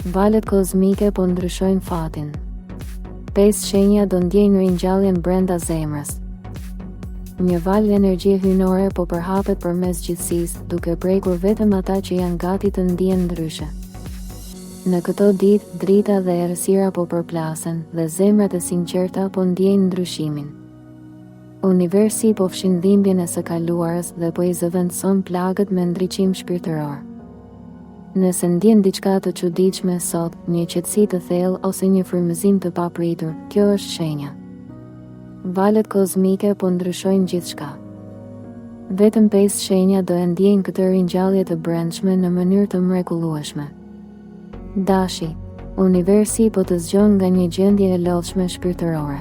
Valët kozmike po ndryshojnë fatin. 5 shenja do ndjejnë ringjalljen brenda zemrës. Një valë energjie hyjnore po përhapet përmes gjithësisë, duke prekur vetëm ata që janë gati të ndihen ndryshe. Në këto ditë, drita dhe errësira po përplasen dhe zemrat e sinqerta po ndjejnë ndryshimin. Universi po fshin dhimbjen e së kaluarës dhe po i zëvendëson plagët me ndriçim shpirtëror. Nëse ndjen diçka të çuditshme sot, një qetësi të thellë ose një frymëzim të papritur, kjo është shenja. Valët kozmike po ndryshojnë gjithçka. Vetëm 5 shenja do e ndjejnë këtë ringjallje të brendshme në mënyrë të mrekullueshme. Dashi, universi po të zgjon nga një gjendje e lodhshme shpirtërore.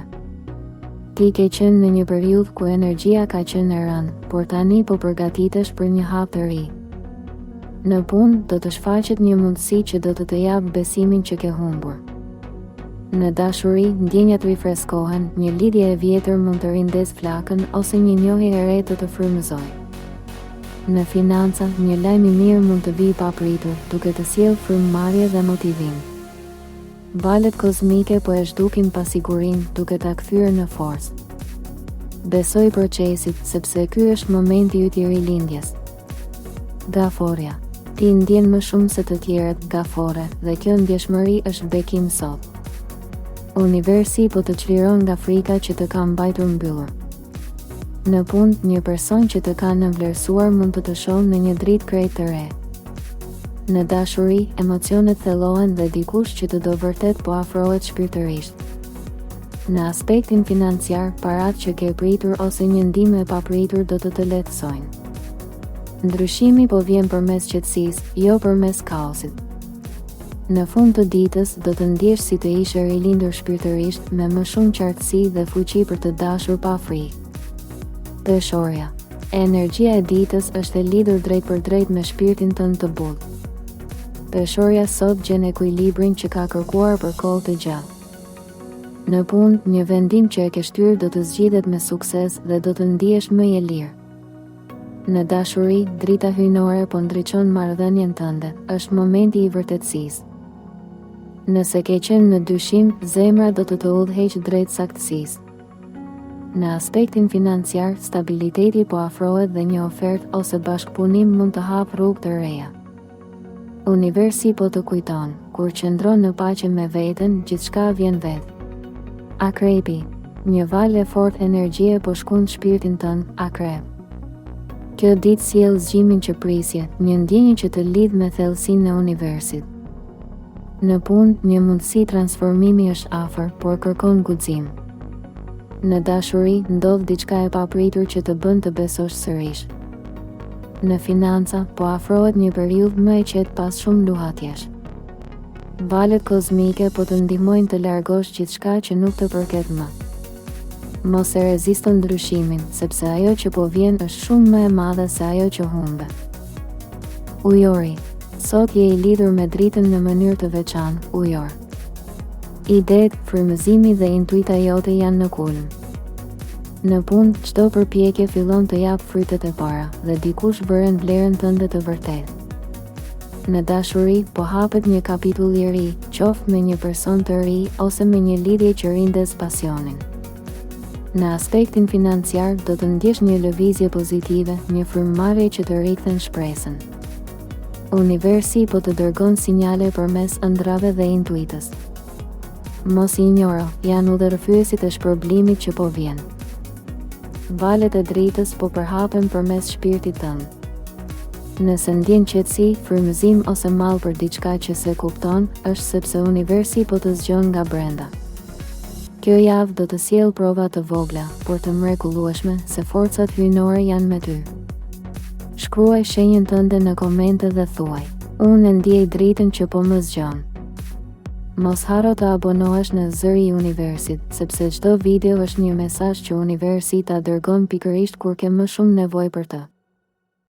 Ti ke qenë në një periudhë ku energjia ka qenë e rënë, por tani po përgatitesh për një hap të ri. Në punë do të shfaqet një mundësi që do të japë besimin që ke humbur. Në dashuri, ndjenjat rifreskohen, një lidhje e vjetër mund të rindes flakën ose një njohje e re të frymëzojë. Në financa, një lajm i mirë mund të vijë papritur, duke të sjellë frymëmarrje dhe motivim. Valët kozmike po e zhdukin pasigurinë, duke ta kthyer në forcë. Besoj procesit, sepse ky është momenti yt i rilindjes. Gaforja. Ti ndjen më shumë se të tjerët, gafore, dhe kjo ndjeshmëri është bekim sot. Universi po të çliron nga frika që të ka mbajtur mbyllur. Në punë, një person që të ka nënvlerësuar mund të shohë në një dritë krejt të re. Në dashuri, emocionet thellohen dhe dikush që të do vërtet po afrohet shpirtërisht. Në aspektin financiar, paratë që ke pritur ose një ndihmë e papritur do të lehtësojnë. Ndryshimi po vjen përmes qetësisë, jo përmes kaosit. Në fund të ditës do të ndjesh si të ishe rilindur shpirtërisht, me më shumë qartësi dhe fuqi për të dashur pa frikë. Peshorja. Energjia e ditës është e lidhur drejt për drejt me shpirtin tënd të butë. Peshorja sot gjen ekuilibrin që ka kërkuar për kohë të gjatë. Në punë, një vendim që e ke shtyrë do të zgjidhet me sukses dhe do të ndihesh më i lirë. Në dashuri, drita hyjnore po ndriçon marrëdhënien tënde, është momenti i vërtetësisë. Nëse ke qenë në dyshim, zemra do të udhëheqë drejt saktësisë. Në aspektin financiar, stabiliteti po afrohet dhe një ofertë ose bashkëpunim mund të hapë rrugë të reja. Universi po të kujton, kur qëndron në paqe me veten, gjithçka vjen vetë. Akrepi, një valë e fortë energjie po shkon shpirtin tënd, akrep. Kjo ditë sjell zgjimin që prisje, një ndjenjë që të lidh me thellësinë e universit. Në punë, një mundësi transformimi është afër, por kërkon guxim. Në dashuri, ndodh diçka e papritur që të bën të besosh sërish. Në financa, po afrohet një periudhë më e qetë pas shumë luhatjesh. Valët kozmike po të ndihmojnë të largosh gjithçka që nuk të përket më. Mos e rezisto ndryshimin, sepse ajo që po vjen është shumë më e madhe se ajo që humbe. Ujori. Sot je i lidhur me dritën në mënyrë të veçantë, ujor. Idetë, frymëzimi dhe intuita jote janë në kulm. Në punë, çdo përpjekje fillon të jap frytet e para dhe dikush vëren vlerën tënde të vërtetë. Në dashuri, po hapet një kapitull i ri, qoftë me një person të ri ose me një lidhje që rindes pasionin. Në aspektin financiar, do të ndjesh një lëvizje pozitive, një frymëmarrje që të rikthën shpresën. Universi po të dërgon sinjale përmes ëndrave dhe intuitës. Mos i injoro, janë udhërrëfyesit e shpërblimit që po vjen. Valët e dritës po përhapen përmes shpirtit tënd. Nëse ndjen qetësi, frymëzim ose mall për diçka që se kupton, është sepse universi po të zgjon nga brenda. Kjo javë do të sjellë prova të vogla, por të mrekullueshme, se forcat hyjnore janë me ty. Shkruaj shenjën tënde në komente dhe thuaj: unë e ndjej dritën që po më zgjon. Mos harro të abonohesh në Zëri i Universit, sepse çdo video është një mesazh që Universi ta dërgon pikërisht kur ke më shumë nevojë për të.